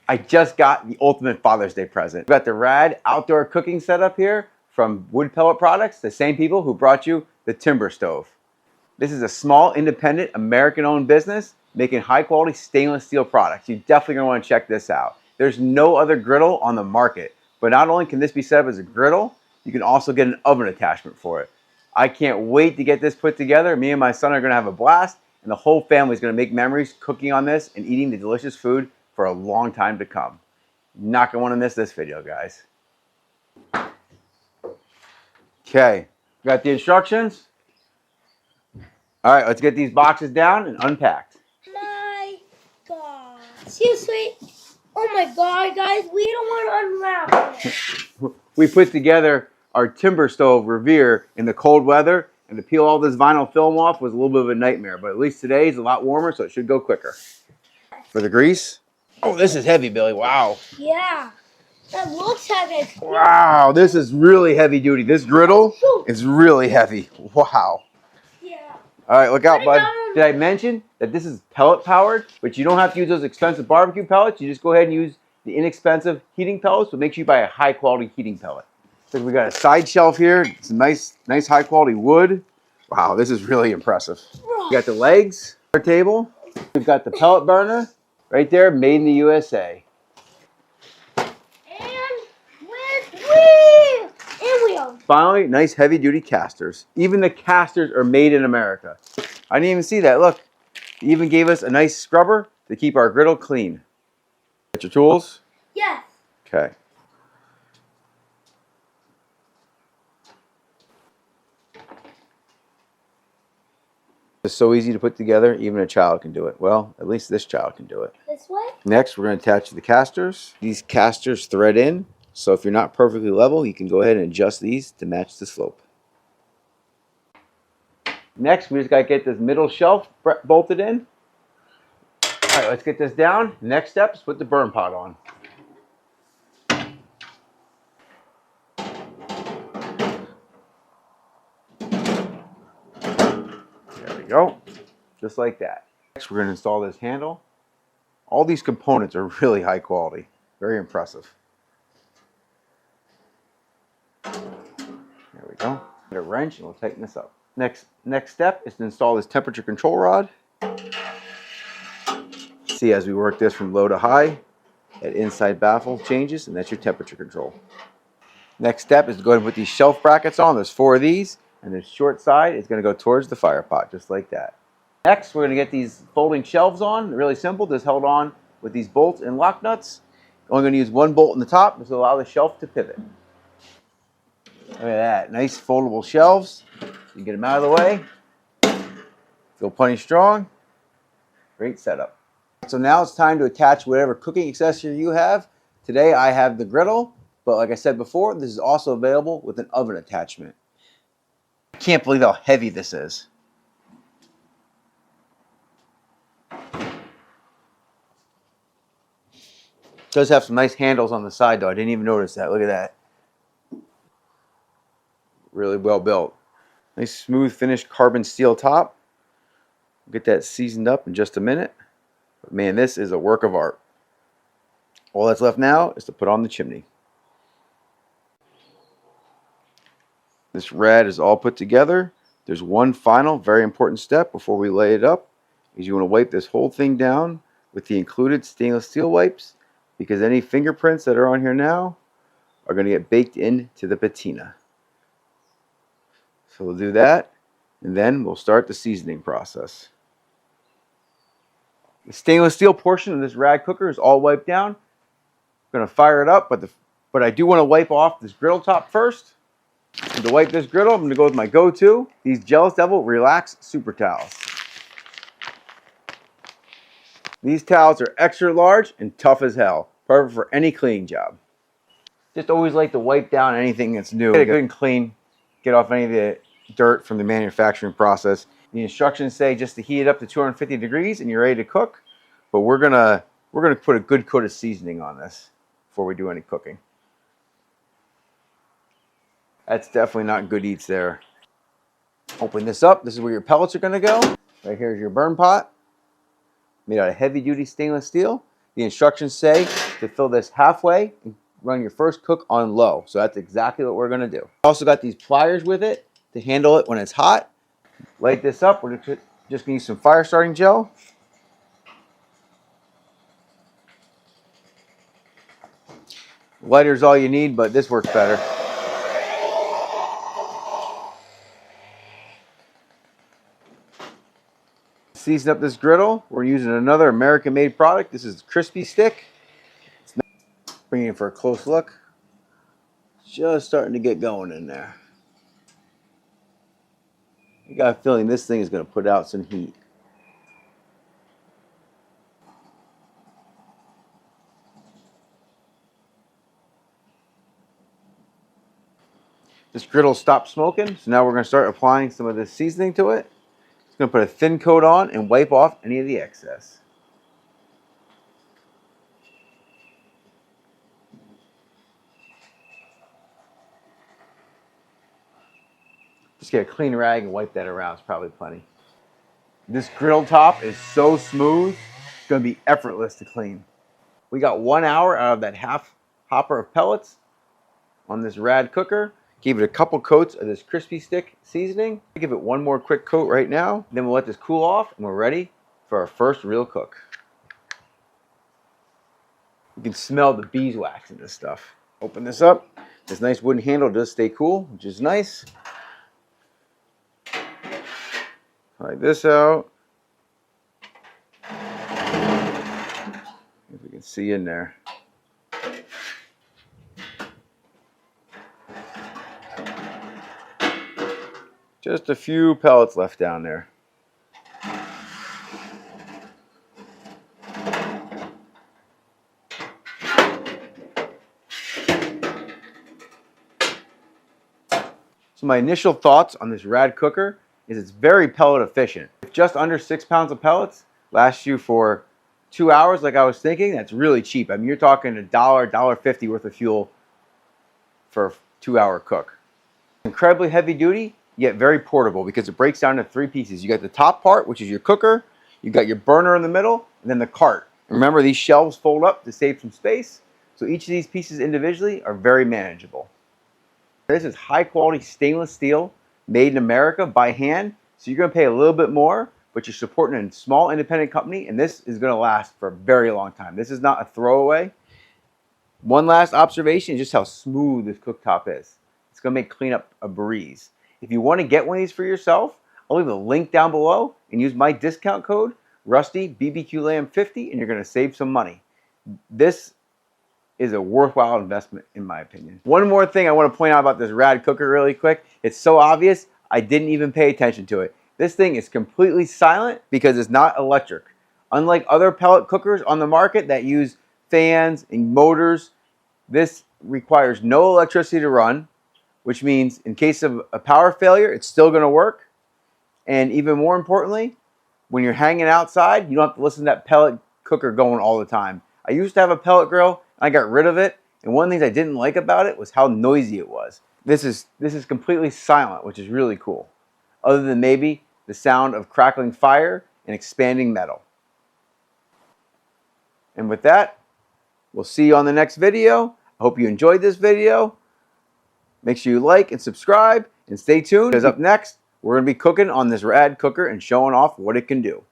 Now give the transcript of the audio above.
I just got the ultimate Father's Day present. We've got the RAD Outdoor Cooking setup here from Wood Pellet Products, the same people who brought you the Timber Stove. This is a small, independent, American-owned business making high-quality stainless steel products. You're definitely going to want to check this out. There's no other griddle on the market, but not only can this be set up as a griddle, you can also get an oven attachment for it. I can't wait to get this put together. Me and my son are going to have a blast, and the whole family is going to make memories cooking on this and eating the delicious food for a long time to come. Not going to want to miss this video, guys. Okay, got the instructions. All right, let's get these boxes down and unpacked. My God. Seriously? Oh my God, guys, we don't want to unwrap it. We put together our Timber Stove Revere in the cold weather, and to peel all this vinyl film off was a little bit of a nightmare, but at least today is a lot warmer, so it should go quicker. For the grease. Oh, this is heavy, Billy. Wow. Yeah, that looks heavy. Wow, this is really heavy duty. This griddle is really heavy. Wow. Yeah. All right, look out, bud. Did I mention that this is pellet powered, but you don't have to use those expensive barbecue pellets. You just go ahead and use the inexpensive heating pellets, but make sure you buy a high quality heating pellet. So we got a side shelf here. It's nice high quality wood. Wow, this is really impressive. We got the legs, our table. We've got the pellet burner right there, made in the USA. And wheels. And wheels. Finally, nice heavy duty casters. Even the casters are made in America. I didn't even see that. Look, they even gave us a nice scrubber to keep our griddle clean. Got your tools? Yes. Okay. It's so easy to put together, even a child can do it. Well, at least this child can do it. This way? Next, we're going to attach the casters. These casters thread in, so if you're not perfectly level, you can go ahead and adjust these to match the slope. Next, we just got to get this middle shelf bolted in. All right, let's get this down. Next step is put the burn pot on. There we go, just like that. Next, we're going to install this handle. All these components are really high quality, very impressive. There we go. Get a wrench and we'll tighten this up. Next step is to install this temperature control rod. See, as we work this from low to high, that inside baffle changes, and that's your temperature control. Next step is to go ahead and put these shelf brackets on. There's 4 of these, and the short side is going to go towards the fire pot, just like that. Next, we're going to get these folding shelves on. Really simple, just held on with these bolts and lock nuts. Only going to use 1 bolt in the top, just to allow the shelf to pivot. Look at that, nice foldable shelves. You can get them out of the way. Feel plenty strong. Great setup. So now it's time to attach whatever cooking accessory you have. Today I have the griddle, but like I said before, this is also available with an oven attachment. I can't believe how heavy this is. It does have some nice handles on the side though. I didn't even notice that. Look at that. Really well built. Nice smooth finished carbon steel top. We'll get that seasoned up in just a minute. But man, this is a work of art. All that's left now is to put on the chimney. This RAD is all put together. There's one final very important step before we lay it up. Is you want to wipe this whole thing down with the included stainless steel wipes, because any fingerprints that are on here now are going to get baked into the patina. So we'll do that, and then we'll start the seasoning process. The stainless steel portion of this RAD cooker is all wiped down. I'm going to fire it up, but I do want to wipe off this griddle top first. And to wipe this griddle, I'm going to go with my go-to, these Jealous Devil Relax Super Towels. These towels are extra large and tough as hell. Perfect for any cleaning job. Just always like to wipe down anything that's new. Get it good and clean. Get off any of the dirt from the manufacturing process. The instructions say just to heat it up to 250 degrees and you're ready to cook. But we're gonna put a good coat of seasoning on this before we do any cooking. That's definitely not good eats there. Open this up. This is where your pellets are gonna go. Right here is your burn pot. Made out of heavy duty stainless steel. The instructions say to fill this halfway and run your first cook on low. So that's exactly what we're gonna do. Also got these pliers with it to handle it when it's hot. Light this up. We're just gonna use some fire starting gel. Lighter's all you need, but this works better. Season up this griddle. We're using another American-made product. This is Crispy Stick. Bringing it for a close look. Just starting to get going in there. I got a feeling this thing is going to put out some heat. This griddle stopped smoking, so now we're going to start applying some of this seasoning to it. It's going to put a thin coat on and wipe off any of the excess. Just get a clean rag and wipe that around. It's probably plenty. This griddle top is so smooth, it's going to be effortless to clean. We got 1 hour out of that half hopper of pellets on this RAD cooker. Gave it a couple coats of this Crispy Stick seasoning. Give it one more quick coat right now. Then we'll let this cool off and we're ready for our first real cook. You can smell the beeswax in this stuff. Open this up. This nice wooden handle does stay cool, which is nice. Slide this out. If we can see in there. Just a few pellets left down there. So my initial thoughts on this RAD cooker is it's very pellet efficient. If just under 6 pounds of pellets lasts you for 2 hours like I was thinking, that's really cheap. I mean, you're talking $1, $1.50 worth of fuel for a 2-hour cook. Incredibly heavy duty, yet very portable because it breaks down into 3 pieces. You got the top part, which is your cooker. You got your burner in the middle, and then the cart. Remember, these shelves fold up to save some space. So each of these pieces individually are very manageable. This is high quality stainless steel made in America by hand. So you're going to pay a little bit more, but you're supporting a small independent company, and this is going to last for a very long time. This is not a throwaway. One last observation is just how smooth this cooktop is. It's going to make cleanup a breeze. If you want to get one of these for yourself, I'll leave a link down below and use my discount code RUSTYBBQLAM50 and you're going to save some money. This is a worthwhile investment in my opinion. One more thing I want to point out about this RAD cooker really quick. It's so obvious I didn't even pay attention to it. This thing is completely silent because it's not electric. Unlike other pellet cookers on the market that use fans and motors, this requires no electricity to run, which means in case of a power failure, it's still going to work. And even more importantly, when you're hanging outside, you don't have to listen to that pellet cooker going all the time. I used to have a pellet grill, and I got rid of it. And one of the things I didn't like about it was how noisy it was. This is completely silent, which is really cool. Other than maybe the sound of crackling fire and expanding metal. And with that, we'll see you on the next video. I hope you enjoyed this video. Make sure you like and subscribe and stay tuned because up next, we're going to be cooking on this RAD cooker and showing off what it can do.